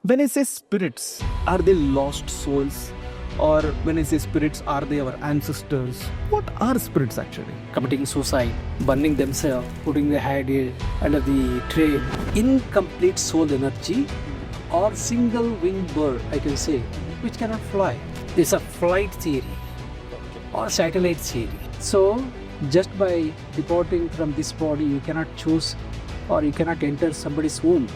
When I say spirits, are they lost souls? Or when I say spirits, are they our ancestors? What are spirits actually? Committing suicide, burning themselves, putting their head under the tray. Incomplete soul energy or single winged bird, I can say, which cannot fly. It's a flight theory or satellite theory. So, just by departing from this body, you cannot choose or you cannot enter somebody's womb.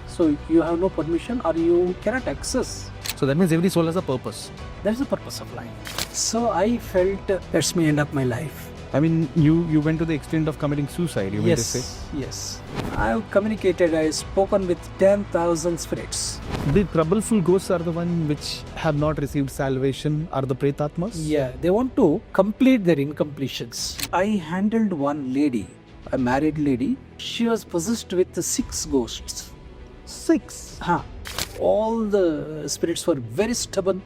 So, you have no permission or you cannot access. So that means every soul has a purpose. That's the purpose of life. So, I felt that's me end up my life. I mean, you went to the extent of committing suicide, you mean to say? Yes. I've communicated, I've spoken with 10,000 spirits. The troubleful ghosts are the ones which have not received salvation, are the pretatmas? Yeah, they want to complete their incompletions. I handled one lady, a married lady. She was possessed with 6 ghosts. 6? All the spirits were very stubborn,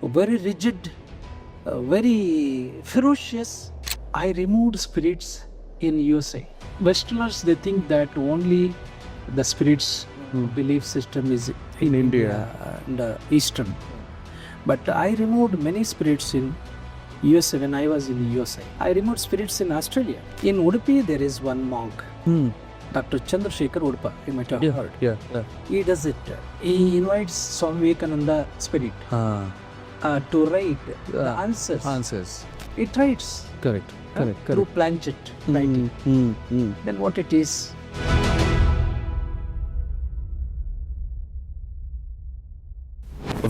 very rigid, very ferocious. I removed spirits in USA. Westerners, they think that only the spirits belief system is in India and Eastern. But I removed many spirits in USA when I was in USA. I removed spirits in Australia. In Udupi, there is one monk. Dr. Chandrasekhar Udupa, you might have heard. Yeah. He does it. He invites Swami Vivekananda spirit to write the answers. It writes. Correct. Through planchet writing. Then what it is?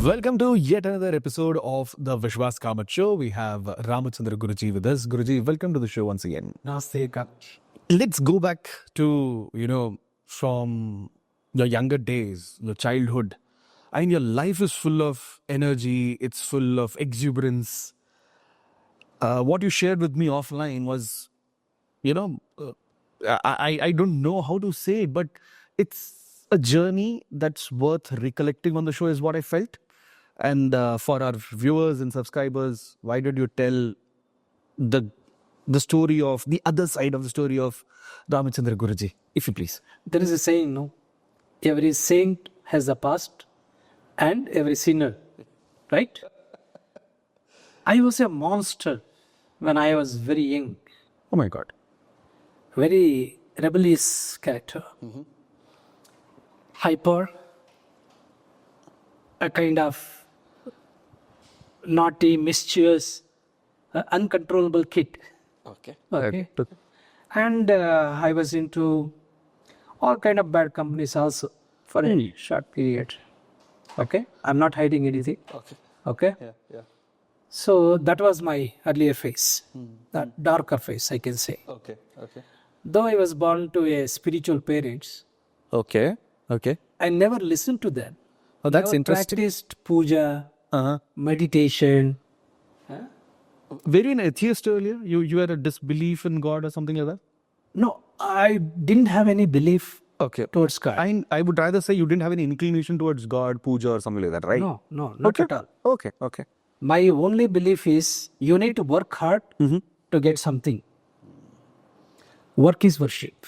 Welcome to yet another episode of the Vishhwas Kamath show. We have Ramachandra Guruji with us. Guruji, welcome to the show once again. Namaste. Let's go back to, from your younger days, your childhood. I mean, your life is full of energy. It's full of exuberance. What you shared with me offline was, I don't know how to say it, but it's a journey that's worth recollecting on the show is what I felt. And for our viewers and subscribers, why did you tell the story of the other side of the story of Ramachandra Guruji, if you please? There is a saying, no? Every saint has a past and every sinner, right? I was a monster when I was very young. Oh my God. Very rebellious character. Hyper, a kind of naughty, mischievous, uncontrollable kid. Okay. And I was into all kind of bad companies also for a short period. Okay. I'm not hiding anything. Okay. Yeah. So that was my earlier phase, that darker phase, I can say. Okay. Though I was born to a spiritual parents. Okay. I never listened to them. Oh, that's never interesting. Practiced puja, meditation. Were you an atheist earlier? You had a disbelief in God or something like that? No, I didn't have any belief towards God. I would rather say you didn't have any inclination towards God, puja or something like that, right? No, not at all. Okay. My only belief is you need to work hard to get something. Work is worship.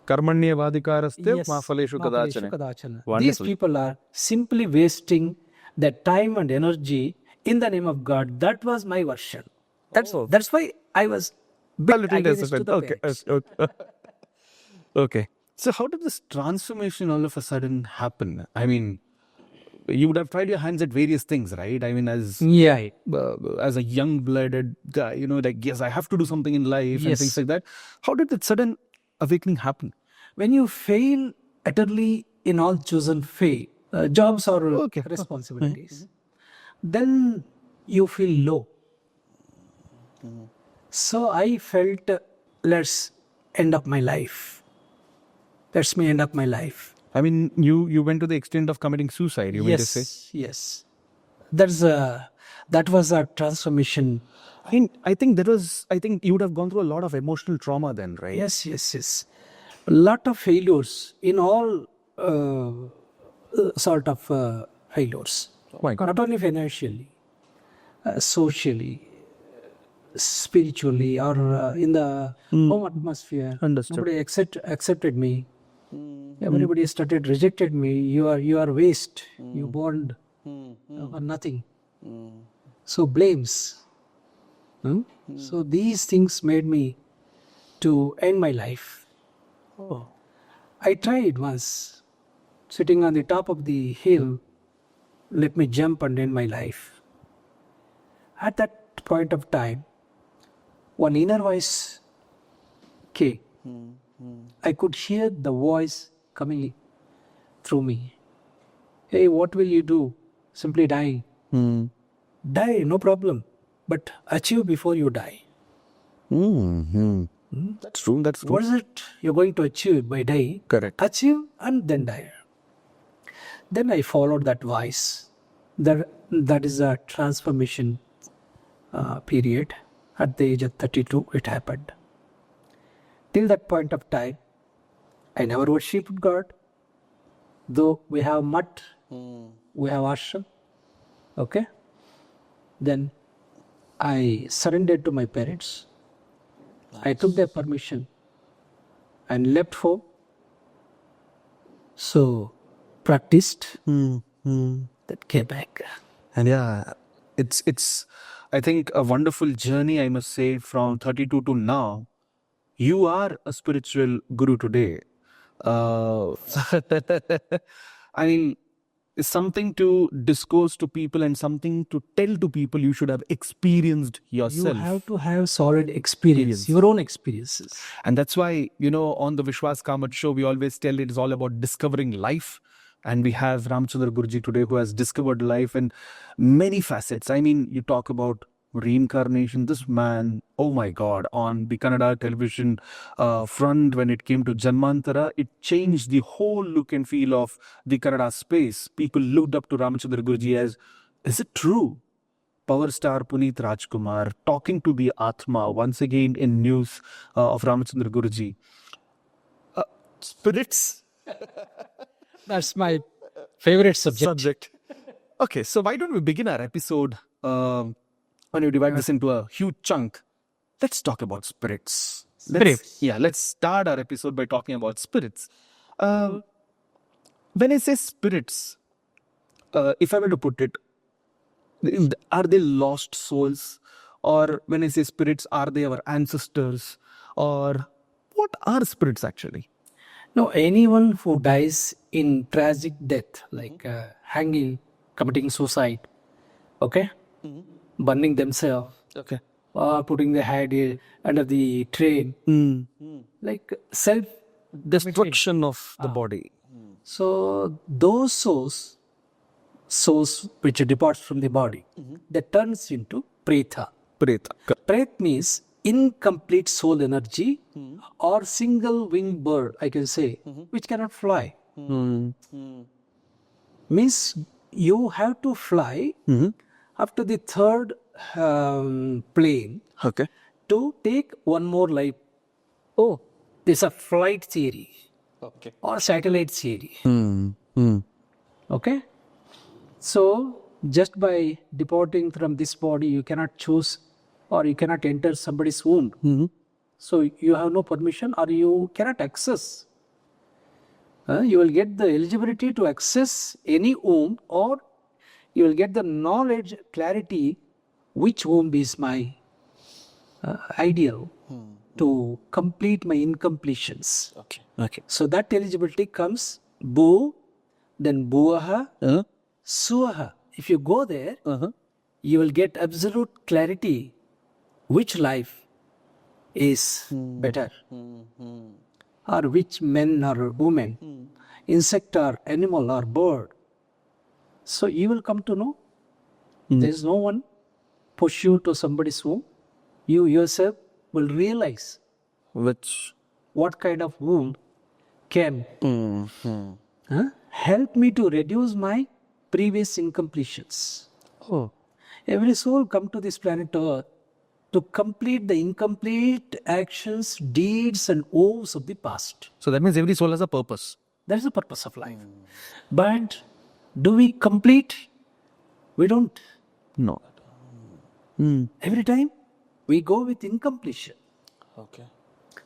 Karmanya vadikaraste ma phaleshu kadachana. These people are simply wasting their time and energy in the name of God. That was my version. That's why I was against to the parents. Okay. So how did this transformation all of a sudden happen? I mean, you would have tried your hands at various things, right? I mean, as a young-blooded guy, like, yes, I have to do something in life and things like that. How did that sudden awakening happen? When you fail utterly in all chosen fate, jobs or responsibilities, then you feel low. So I felt, let's end up my life. That's me end up my life. I mean, you went to the extent of committing suicide, you mean to say? Yes. That was a transformation. I think you would have gone through a lot of emotional trauma then, right? Yes. A lot of failures in all sort of failures. Oh my God. Not only financially, socially, spiritually, or in the home atmosphere. Understood. Nobody accepted me. Everybody started rejected me. You are waste. You born for nothing. So blames. So these things made me to end my life. I tried once, sitting on the top of the hill, let me jump and end my life. At that point of time, one inner voice came. I could hear the voice coming through me. Hey, what will you do? Simply die. Die, no problem. But achieve before you die. That's true. That's true. What is it you're going to achieve by dying? Correct. Achieve and then die. Then I followed that voice. That is a transformation period. At the age of 32, it happened. Till that point of time, I never worshipped God. Though we have mutt, we have ashram. Okay? Then I surrendered to my parents. I took their permission and left home. So, practiced. That came back. And yeah, it's I think a wonderful journey, I must say, from 32 to now. You are a spiritual guru today. I mean, it's something to discourse to people and something to tell to people you should have experienced yourself. You have to have solid experience, your own experiences. And that's why, on the Vishhwas Kamath show, we always tell it is all about discovering life. And we have Ramachandra Guruji today who has discovered life in many facets. I mean, you talk about reincarnation. This man, oh my God, on the Kannada television front, when it came to Janmantara, it changed the whole look and feel of the Kannada space. People looked up to Ramachandra Guruji as, is it true? Power star Puneet Rajkumar talking to the Atma once again in news of Ramachandra Guruji. Spirits. That's my favorite subject. Okay, so why don't we begin our episode? When you divide this into a huge chunk, let's talk about spirits. Let's start our episode by talking about spirits. When I say spirits, if I were to put it, are they lost souls? Or when I say spirits, are they our ancestors? Or what are spirits actually? No, anyone who dies in tragic death, like hanging, committing suicide, okay, burning themselves, Okay. or putting their head under the train, like self-destruction of the body. So those souls which depart from the body, that turns into preta. Preta. Pret means incomplete soul energy or single winged bird, I can say, which cannot fly. Means you have to fly up to the third plane to take one more life. Oh, there's a flight theory or satellite theory. Okay? So, just by departing from this body, you cannot choose or you cannot enter somebody's womb. So, you have no permission or you cannot access. You will get the eligibility to access any womb, or you will get the knowledge, clarity, which womb is my ideal to complete my incompletions. Okay. So that eligibility comes Bu, then Buaha, Suaha. If you go there, you will get absolute clarity which life is better, or which men or women, insect or animal or bird. So you will come to know. There is no one push you to somebody's womb. You yourself will realize what kind of womb can help me to reduce my previous incompletions. Every soul come to this planet Earth to complete the incomplete actions, deeds and woes of the past. So that means every soul has a purpose. That is the purpose of life. But do we complete? We don't. No. Every time we go with incompletion. Okay.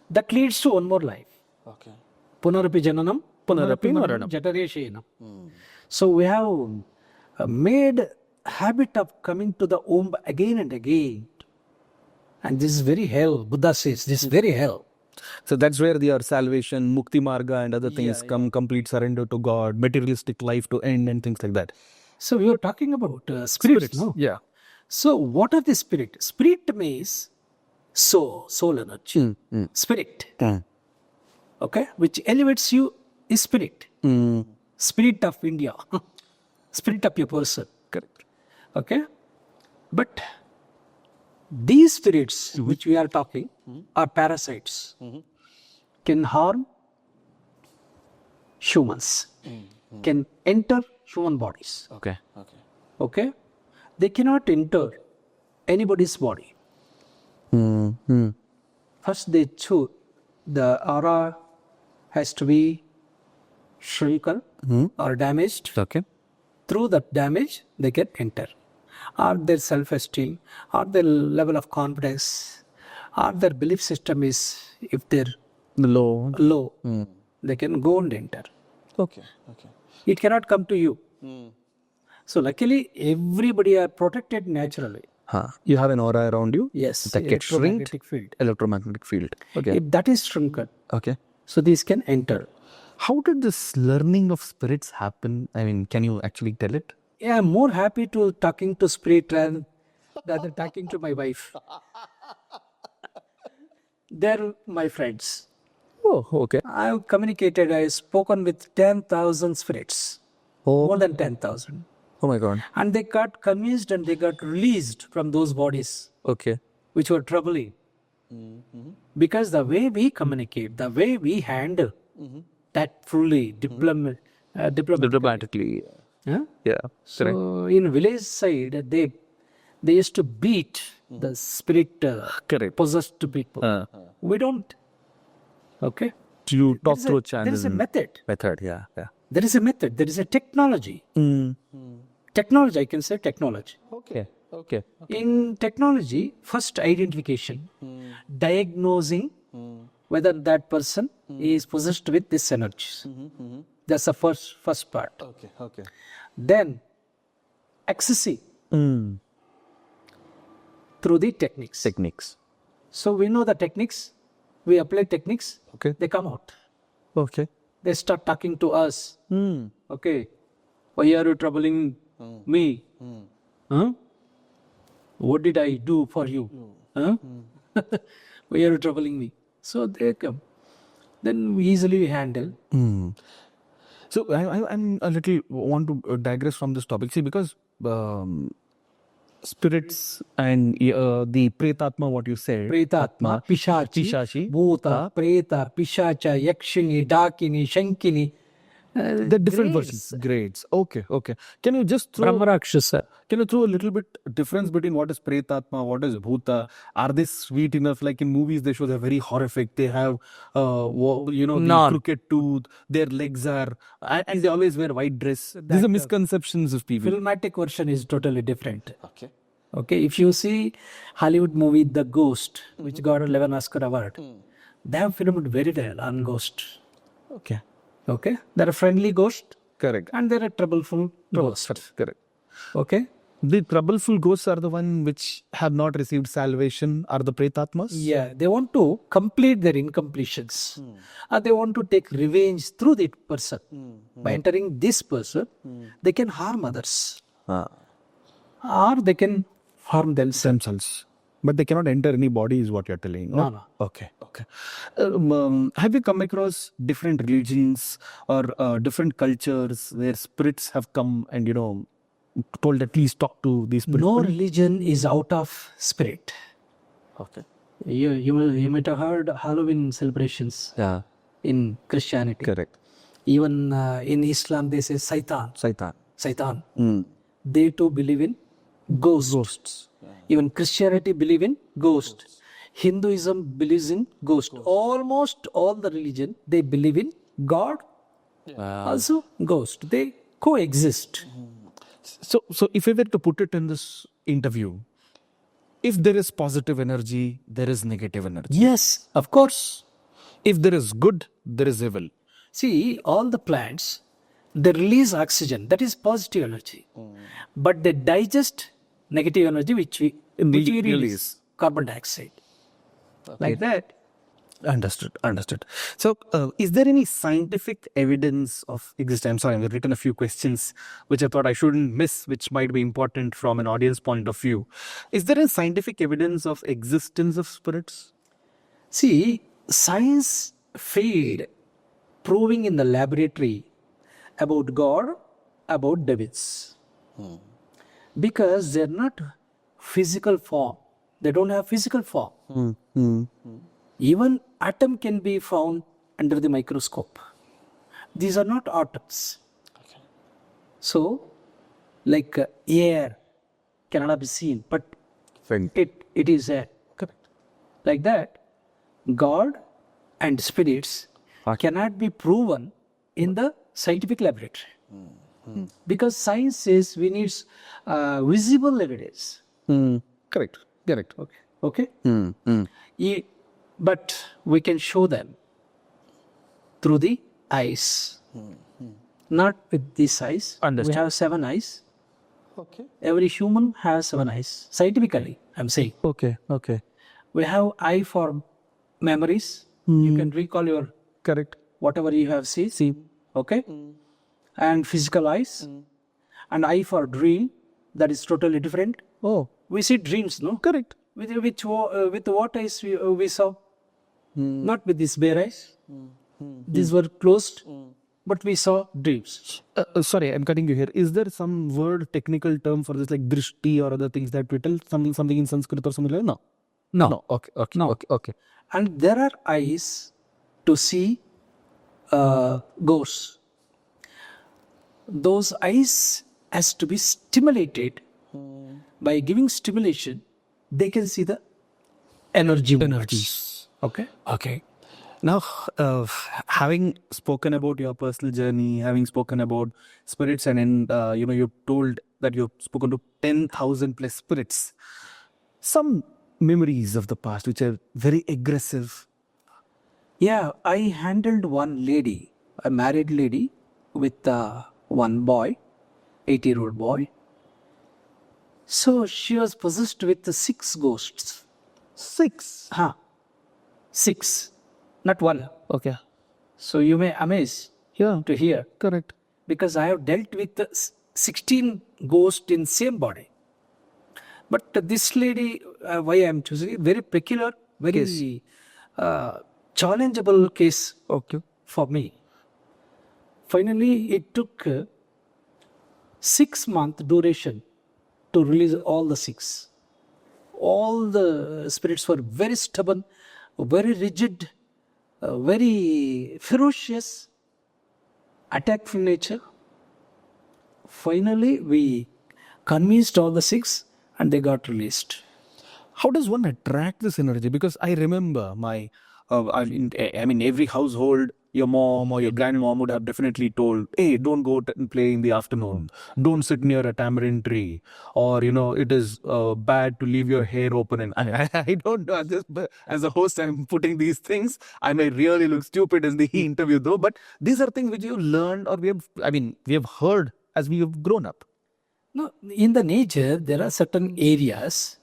That leads to one more life. Okay. Punarapi jananam, Punarapi maranam, jatareshenam. So we have made habit of coming to the womb again and again. And this is very hell. Buddha says this is very hell. So that's where your salvation, mukti marga and other things come, complete surrender to God, materialistic life to end and things like that. So we were talking about spirits, no? Yeah. So what are the spirit? Spirit means soul energy. Spirit. Okay? Which elevates you is spirit. Spirit of India. Spirit of your person. Correct. Okay? But these spirits which we are talking are parasites. Can harm humans. Can enter human bodies. Okay. Okay? They cannot enter anybody's body. First they choose the aura has to be shrunken or damaged. Okay. Through that damage, they can enter. Or their self-esteem, or their level of confidence, or their belief system is, if they're low, they can go and enter. Okay. It cannot come to you. So luckily, everybody are protected naturally. You have an aura around you? Yes. That gets shrinked. Electromagnetic field. Okay. If that is shrunken, Okay. so these can enter. How did this learning of spirits happen? I mean, can you actually tell it? Yeah, I'm more happy to talking to spirit rather than talking to my wife. They're my friends. Oh, okay. I've communicated, I've spoken with 10,000 spirits. More than 10,000. Oh my God. And they got convinced and they got released from those bodies Okay. which were troubling. Because the way we communicate, the way we handle that fully Diplomatically. Huh? Yeah. So in village side, they used to beat the spirit Correct. possessed people. We don't. Okay. You talk through channels. There is a method. Yeah. There is a method. There is a technology. Technology, I can say technology. Okay. In technology, first identification, diagnosing whether that person is possessed with this energy. That's the first part. Okay. Then accessing through the techniques. So we know the techniques, we apply techniques, Okay. they come out. Okay. They start talking to us. Okay, why are you troubling me? Huh? What did I do for you? Huh? Why are you troubling me? So they come. Then we easily handle. So I'm a little want to digress from this topic. See, because spirits and the pretatma, what you said, Pretatma, Pishachi, Bhuta, Preta, Pishacha, Yakshini, Dakini, Shankini. the different versions, grades. Okay. Can you just throw Brahmarakshasa. Can you throw a little bit difference between what is pretatma, what is bhuta? Are they sweet enough? Like in movies, they show they're very horrific. They have, the crooked tooth. Their legs are, and they always wear white dress. These are misconceptions of people. Filmatic version is totally different. Okay. If you see Hollywood movie The Ghost, which got 11 Oscar award, they have filmed very well on ghost. Okay. They're a friendly ghost. Correct. And they're a troubleful ghost. Correct. Okay. The troubleful ghosts are the one which have not received salvation, are the pretatmas? Yeah, they want to complete their incompletions. Or they want to take revenge through that person. By entering this person, they can harm others. Or they can harm themselves. But they cannot enter any body is what you're telling. No. Okay. Have you come across different religions or different cultures where spirits have come and, told at least talk to these spirits? No religion is out of spirit. Okay. You might have heard Halloween celebrations in Christianity. Correct. Even in Islam, they say Satan. They too believe in ghosts. Even Christianity believe in ghosts. Hinduism believes in ghost. Almost all the religion, they believe in God, also ghost. They coexist. So if we were to put it in this interview, if there is positive energy, there is negative energy. Yes, of course. If there is good, there is evil. See, all the plants, they release oxygen, that is positive energy. But they digest negative energy, which we release, carbon dioxide. Like that. Understood. Understood. So, is there any scientific evidence of existence? I'm sorry, I've written a few questions which I thought I shouldn't miss, which might be important from an audience point of view. Is there a scientific evidence of existence of spirits? See, science failed proving in the laboratory about God, about devils. Because they're not physical form. They don't have physical form. Even atom can be found under the microscope. These are not atoms. So, like air cannot be seen, but it is air. Correct. Like that, God and spirits cannot be proven in the scientific laboratory. Because science says we need visible evidence. Correct. Correct. Okay? But we can show them through the eyes. Not with these eyes. Understood. We have 7 eyes. Okay. Every human has 7 eyes. Scientifically, I'm saying. Okay. Okay. We have eye for memories. You can recall your Correct. whatever you have seen. See. Okay? And physical eyes. And eye for dream. That is totally different. Oh. We see dreams, no? Correct. With what eyes we saw? Not with these bare eyes. These were closed, but we saw dreams. Sorry, I'm cutting you here. Is there some word, technical term for this, like drishti or other things that we tell? Something in Sanskrit or something like that? No. No. Okay. Okay. No. Okay. Okay. And there are eyes to see ghosts. Those eyes has to be stimulated. By giving stimulation, they can see the energies. Okay? Okay. Now, having spoken about your personal journey, having spoken about spirits, and then you've told that you've spoken to 10,000 plus spirits. Some memories of the past which are very aggressive. Yeah, I handled one lady, a married lady, with one boy, 80-year-old boy. So she was possessed with 6 ghosts. 6? 6, not 1. Okay. So you may amaze Yeah. to hear. Correct. Because I have dealt with 16 ghosts in same body. But this lady, why I am choosing, very peculiar, very challengeable case for me. Finally, it took 6-month duration to release all the 6. All the spirits were very stubborn, very rigid, very ferocious, attackful nature. Finally, we convinced all the 6 and they got released. How does one attract this energy? Because I remember my, every household, your mom or your grandmom would have definitely told, hey, don't go and play in the afternoon. Don't sit near a tamarind tree. Or, it is bad to leave your hair open. And I don't know, as a host, I'm putting these things. I may really look stupid in the interview though, but these are things which you learned or we have heard as we have grown up. No, in the nature, there are certain areas.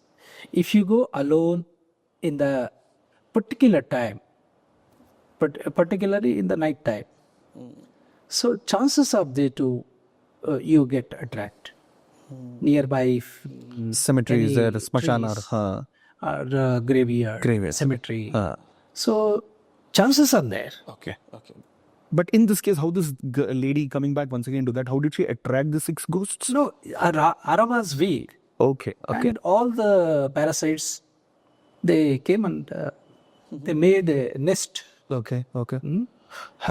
If you go alone in the particular time, particularly in the night time, so chances are there to you get attracted. Nearby Cemeteries, there, smashanar, or graveyard, cemetery. So chances are there. Okay. But in this case, how this lady coming back once again to that, how did she attract the 6 ghosts? No, aromas weed. Okay. And all the parasites, they came and they made a nest. Okay.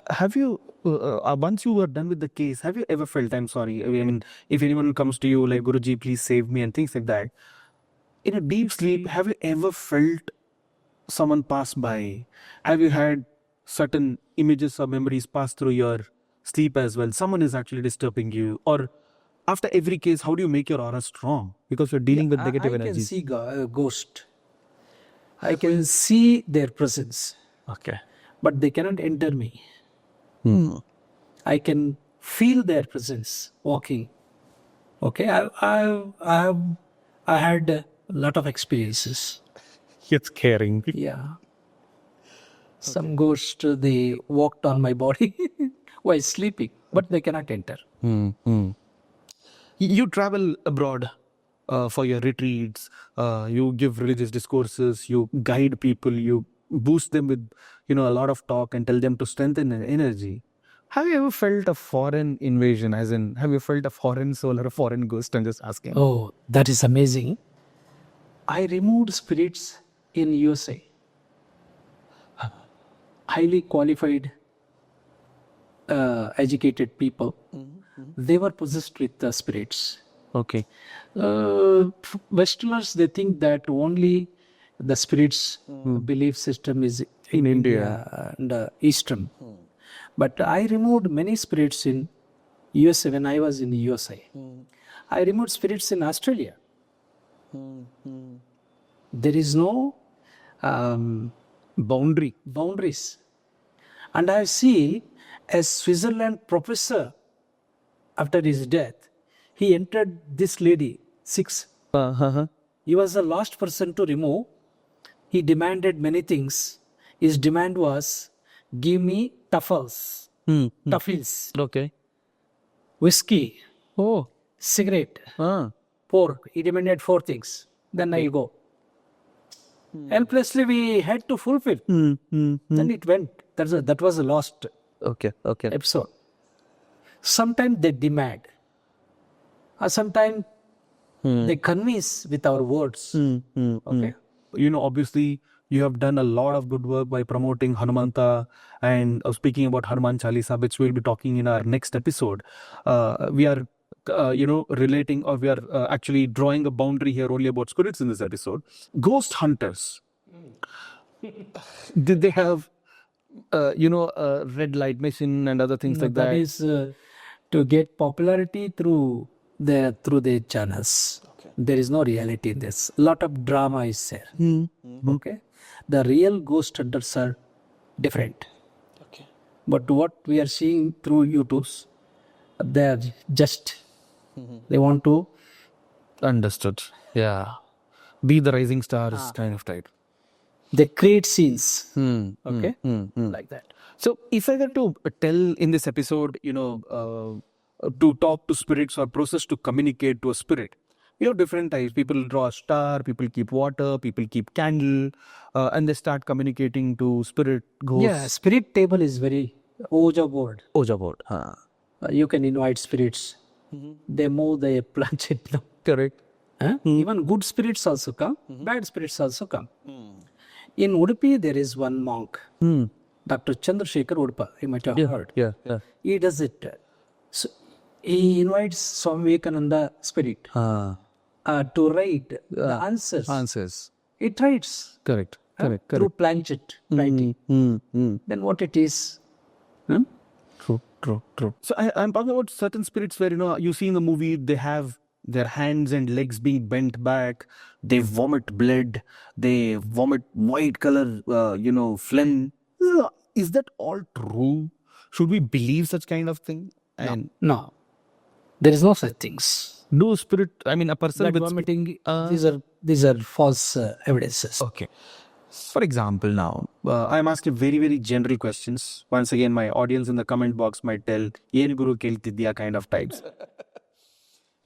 Have you, once you were done with the case, have you ever felt, I'm sorry, if anyone comes to you like, Guruji, please save me and things like that, in a deep sleep, have you ever felt someone pass by? Have you had certain images or memories pass through your sleep as well? Someone is actually disturbing you? Or after every case, how do you make your aura strong? Because you're dealing with negative energies. I can see ghost. I can see their presence. Okay. But they cannot enter me. I can feel their presence walking. Okay, I had a lot of experiences. It's caring. Yeah. Some ghosts, they walked on my body while sleeping, but they cannot enter. You travel abroad for your retreats, you give religious discourses, you guide people, you boost them with a lot of talk and tell them to strengthen their energy. Have you ever felt a foreign invasion, as in have you felt a foreign soul or a foreign ghost? I'm just asking. Oh, that is amazing. I removed spirits in USA. Highly qualified, educated people. They were possessed with the spirits. Okay. Westerners, they think that only the spirits belief system is in India and Eastern. But I removed many spirits in USA when I was in the USA. I removed spirits in Australia. There is no boundaries. And I see a Switzerland professor, after his death, he entered this lady, 6. He was the last person to remove. He demanded many things. His demand was, give me tuffles, Okay. whiskey, Oh. cigarette, pork. He demanded 4 things. Then I go. Helplessly, we had to fulfill. Then it went. That was the last Okay. episode. Sometimes they demand. Or sometimes they convince with our words. Okay. Obviously, you have done a lot of good work by promoting Hanumanta and speaking about Hanuman Chalisa, which we'll be talking in our next episode. We are, relating, or we are actually drawing a boundary here only about spirits in this episode. Ghost hunters. Did they have, red light mission and other things like that? That is to get popularity through their channels. Okay. There is no reality in this. A lot of drama is there. Okay. The real ghost hunters are different. Okay. But what we are seeing through YouTube's, they are just they want to. Understood. Yeah. Be the rising stars kind of type. They create scenes. Okay. Like that. So if I were to tell in this episode, to talk to spirits or process to communicate to a spirit, different types. People draw a star, people keep water, people keep candle, and they start communicating to spirit, ghosts. Yeah, spirit table is very Oja board. You can invite spirits. They move, they plunge it. Correct. Even good spirits also come, bad spirits also come. In Udupi, there is one monk, Dr. Chandrasekhar Udupa. You might have heard. Yeah. He does it. So he invites Swami Vivekananda spirit to write the answers. It writes. Correct. Through planchet writing. Then what it is? True. So I'm talking about certain spirits where, you see in the movie, they have their hands and legs being bent back, they vomit blood, they vomit white color, phlegm. Is that all true? Should we believe such kind of thing? And No. There is no such things. no spirit, a person Blood with vomiting, these are false evidences. Okay. For example, now, I'm asking very, very general questions. Once again, my audience in the comment box might tell, "Yen Guru Keltidya" kind of types.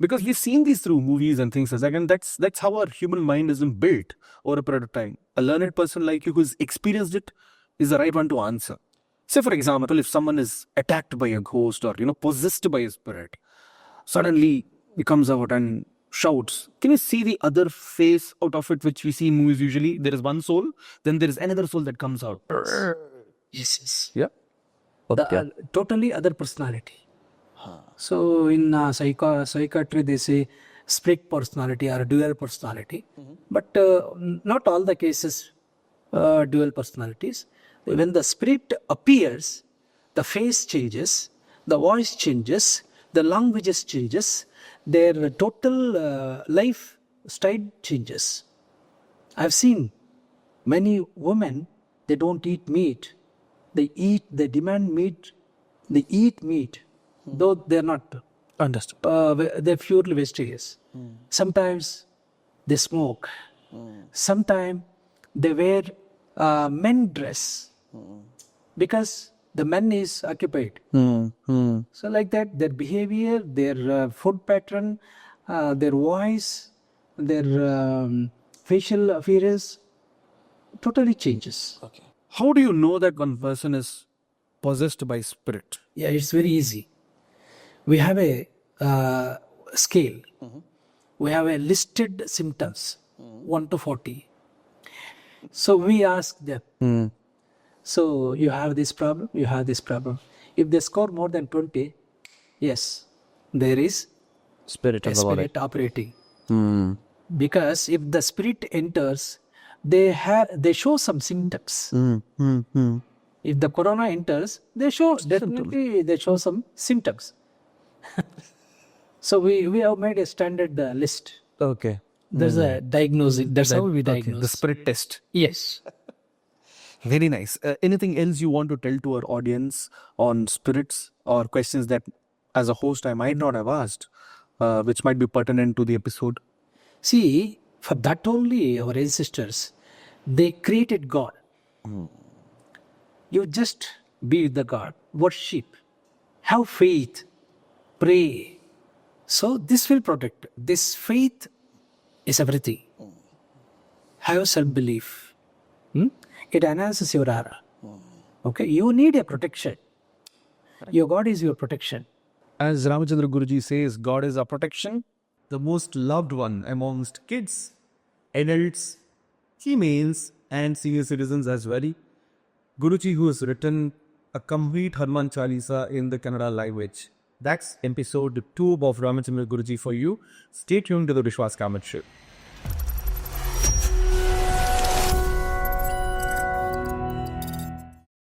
Because we've seen these through movies and things like that, and that's how our human mind is built over a period of time. A learned person like you who's experienced it is the right one to answer. Say, for example, if someone is attacked by a ghost or, possessed by a spirit, suddenly he comes out and shouts. Can you see the other face out of it, which we see in movies usually? There is one soul, then there is another soul that comes out. Yes. Yeah. Totally other personality. So in psychiatry, they say split personality or dual personality. But not all the cases dual personalities. When the spirit appears, the face changes, the voice changes, the languages changes, their total lifestyle changes. I've seen many women, they don't eat meat. They demand meat They eat meat, though they're not. Understood. They're purely vegetarians. Sometimes they smoke. Sometimes they wear men dress because the man is occupied. So like that, their behavior, their food pattern, their voice, their facial appearance totally changes. Okay. How do you know that one person is possessed by spirit? Yeah, it's very easy. We have a scale. We have a listed symptoms, 1 to 40. So we ask them, so you have this problem, you have this problem. If they score more than 20, yes, there is Spirit a of the body. spirit operating. Because if the spirit enters, they show some symptoms. If the corona enters, they show some symptoms. So we have made a standard list. Okay. There's a diagnosing. That's how we diagnose. Okay. The spirit test. Yes. Very nice. Anything else you want to tell to our audience on spirits or questions that as a host I might not have asked, which might be pertinent to the episode? See, for that only our ancestors, they created God. You just be with the God, worship, have faith, pray. So this will protect. This faith is everything. Have self-belief. It enhances your aura. Okay, you need a protection. Your God is your protection. As Ramachandra Guruji says, God is our protection, the most loved one amongst kids, adults, females, and senior citizens as well. Guruji, who has written a complete Hanuman Chalisa in the Kannada language. That's episode 2 of Ramachandra Guruji for you. Stay tuned to the Vishhwas Kamath show.